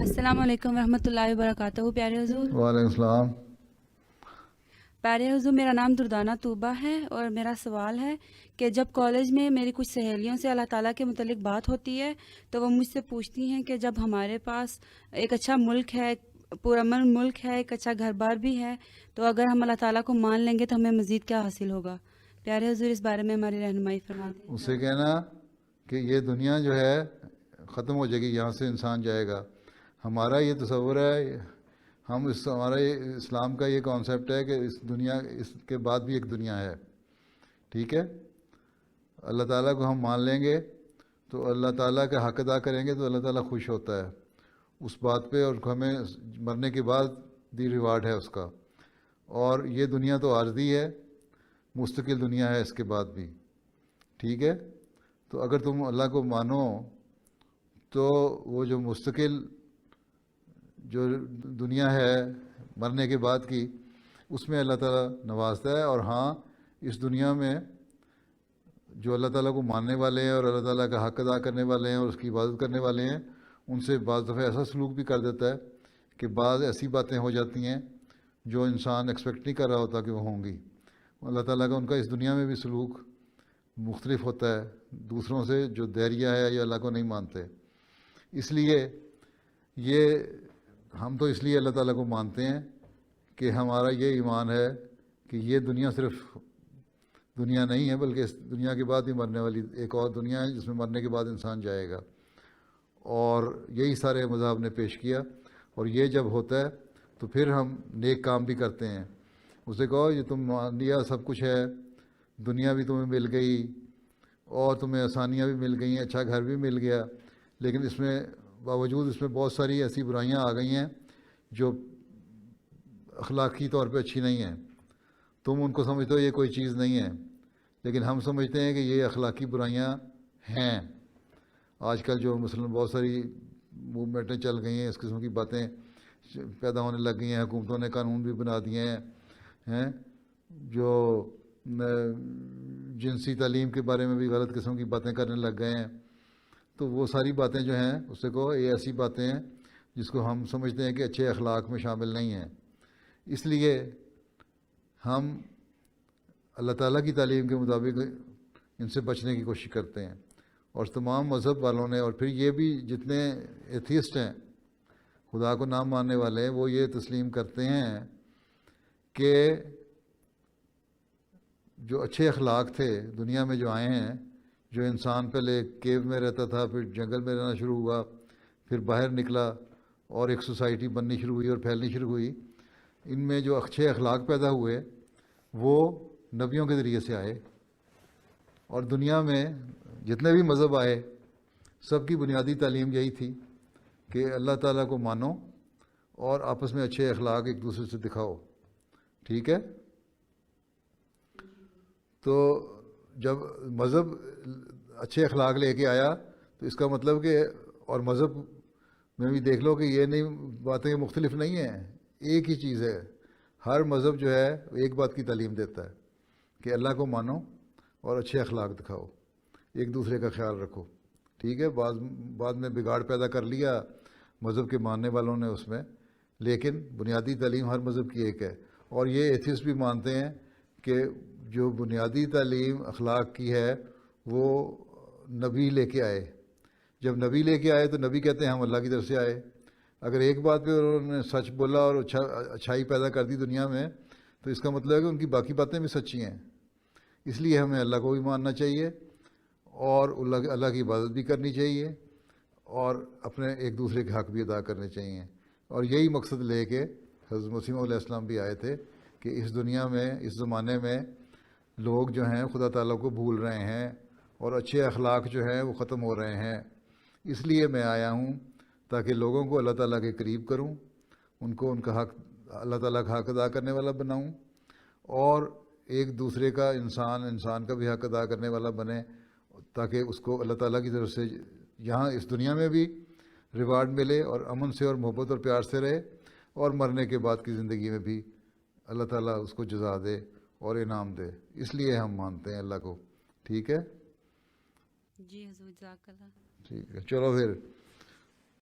السلام علیکم ورحمۃ اللہ وبرکاتہ. پیارے حضور. وعلیکم السلام. پیارے حضور، میرا نام دردانہ طوبہ ہے اور میرا سوال ہے کہ جب کالج میں میری کچھ سہیلیوں سے اللہ تعالیٰ کے متعلق بات ہوتی ہے تو وہ مجھ سے پوچھتی ہیں کہ جب ہمارے پاس ایک اچھا ملک ہے، پرامن ملک ہے، ایک اچھا گھر بار بھی ہے، تو اگر ہم اللہ تعالیٰ کو مان لیں گے تو ہمیں مزید کیا حاصل ہوگا؟ پیارے حضور اس بارے میں ہماری رہنمائی فرما دیں. اس سے کہنا کہ یہ دنیا جو ہے ختم ہو جائے گی، یہاں سے انسان جائے گا. ہمارا یہ تصور ہے، ہمارا یہ اسلام کا یہ کانسیپٹ ہے کہ اس کے بعد بھی ایک دنیا ہے. ٹھیک ہے، اللہ تعالیٰ کو ہم مان لیں گے تو اللہ تعالیٰ کا حق ادا کریں گے تو اللہ تعالیٰ خوش ہوتا ہے اس بات پہ، اور ہمیں مرنے کے بعد دی ریوارڈ ہے اس کا. اور یہ دنیا تو عارضی ہے، مستقل دنیا ہے اس کے بعد بھی. ٹھیک ہے، تو اگر تم اللہ کو مانو تو وہ جو مستقل جو دنیا ہے مرنے کے بعد کی، اس میں اللہ تعالیٰ نوازتا ہے. اور ہاں، اس دنیا میں جو اللہ تعالیٰ کو ماننے والے ہیں اور اللہ تعالیٰ کا حق ادا کرنے والے ہیں اور اس کی عبادت کرنے والے ہیں، ان سے بعض دفعہ ایسا سلوک بھی کر دیتا ہے کہ بعض ایسی باتیں ہو جاتی ہیں جو انسان ایکسپیکٹ نہیں کر رہا ہوتا کہ وہ ہوں گی. اللہ تعالیٰ کا ان کا اس دنیا میں بھی سلوک مختلف ہوتا ہے دوسروں سے جو دہریہ ہے یا اللہ کو نہیں مانتے. اس لیے ہم تو اس لیے اللہ تعالیٰ کو مانتے ہیں کہ ہمارا یہ ایمان ہے کہ یہ دنیا صرف دنیا نہیں ہے، بلکہ اس دنیا کے بعد ہی مرنے والی ایک اور دنیا ہے جس میں مرنے کے بعد انسان جائے گا. اور یہی سارے مذہب نے پیش کیا. اور یہ جب ہوتا ہے تو پھر ہم نیک کام بھی کرتے ہیں. اسے کہو یہ تم مان لیا سب کچھ ہے، دنیا بھی تمہیں مل گئی اور تمہیں آسانیاں بھی مل گئی ہیں، اچھا گھر بھی مل گیا، لیکن اس میں باوجود اس میں بہت ساری ایسی برائیاں آ گئی ہیں جو اخلاقی طور پہ اچھی نہیں ہیں. تم ان کو سمجھتے ہو یہ کوئی چیز نہیں ہے، لیکن ہم سمجھتے ہیں کہ یہ اخلاقی برائیاں ہیں. آج کل جو مثلاً بہت ساری موومنٹیں چل گئی ہیں، اس قسم کی باتیں پیدا ہونے لگ گئی ہیں، حکومتوں نے قانون بھی بنا دیے ہیں جو جنسی تعلیم کے بارے میں بھی غلط قسم کی باتیں کرنے لگ گئے ہیں. تو وہ ساری باتیں جو ہیں اس سے کہو یہ ایسی باتیں ہیں جس کو ہم سمجھتے ہیں کہ اچھے اخلاق میں شامل نہیں ہیں. اس لیے ہم اللہ تعالیٰ کی تعلیم کے مطابق ان سے بچنے کی کوشش کرتے ہیں. اور تمام مذہب والوں نے، اور پھر یہ بھی جتنے ایتھیسٹ ہیں، خدا کو نہ ماننے والے ہیں، وہ یہ تسلیم کرتے ہیں کہ جو اچھے اخلاق تھے دنیا میں جو آئے ہیں، جو انسان پہلے کیو میں رہتا تھا، پھر جنگل میں رہنا شروع ہوا، پھر باہر نکلا اور ایک سوسائٹی بننی شروع ہوئی اور پھیلنی شروع ہوئی، ان میں جو اچھے اخلاق پیدا ہوئے وہ نبیوں کے ذریعے سے آئے. اور دنیا میں جتنے بھی مذہب آئے سب کی بنیادی تعلیم یہی تھی کہ اللہ تعالیٰ کو مانو اور آپس میں اچھے اخلاق ایک دوسرے سے دکھاؤ. ٹھیک ہے، تو جب مذہب اچھے اخلاق لے کے آیا تو اس کا مطلب کہ، اور مذہب میں بھی دیکھ لو کہ یہ نہیں باتیں مختلف نہیں ہیں، ایک ہی چیز ہے. ہر مذہب جو ہے ایک بات کی تعلیم دیتا ہے کہ اللہ کو مانو اور اچھے اخلاق دکھاؤ، ایک دوسرے کا خیال رکھو. ٹھیک ہے، بعد میں بگاڑ پیدا کر لیا مذہب کے ماننے والوں نے اس میں، لیکن بنیادی تعلیم ہر مذہب کی ایک ہے. اور یہ ایتھیسٹ بھی مانتے ہیں کہ جو بنیادی تعلیم اخلاق کی ہے وہ نبی لے کے آئے. جب نبی لے کے آئے تو نبی کہتے ہیں ہم اللہ کی طرف سے آئے. اگر ایک بات پہ انہوں نے سچ بولا اور اچھائی پیدا کر دی دنیا میں تو اس کا مطلب ہے کہ ان کی باقی باتیں بھی سچی ہیں. اس لیے ہمیں اللہ کو بھی ماننا چاہیے اور اللہ کی عبادت بھی کرنی چاہیے اور اپنے ایک دوسرے کے حق بھی ادا کرنے چاہیے. اور یہی مقصد لے کے حضرت مسیح علیہ السلام بھی آئے تھے کہ اس دنیا میں، اس زمانے میں لوگ جو ہیں خدا تعالیٰ کو بھول رہے ہیں اور اچھے اخلاق جو ہیں وہ ختم ہو رہے ہیں. اس لیے میں آیا ہوں تاکہ لوگوں کو اللہ تعالیٰ کے قریب کروں، ان کو ان کا حق، اللہ تعالیٰ کا حق ادا کرنے والا بناؤں، اور ایک دوسرے کا انسان کا بھی حق ادا کرنے والا بنے، تاکہ اس کو اللہ تعالیٰ کی طرف سے یہاں اس دنیا میں بھی ریوارڈ ملے اور امن سے اور محبت اور پیار سے رہے، اور مرنے کے بعد کی زندگی میں بھی اللہ تعالیٰ اس کو جزا دے اور انعام دے. اس لیے ہم مانتے ہیں اللہ کو. ٹھیک ہے، جی حضور، جزاک اللہ. ٹھیک ہے، چلو پھر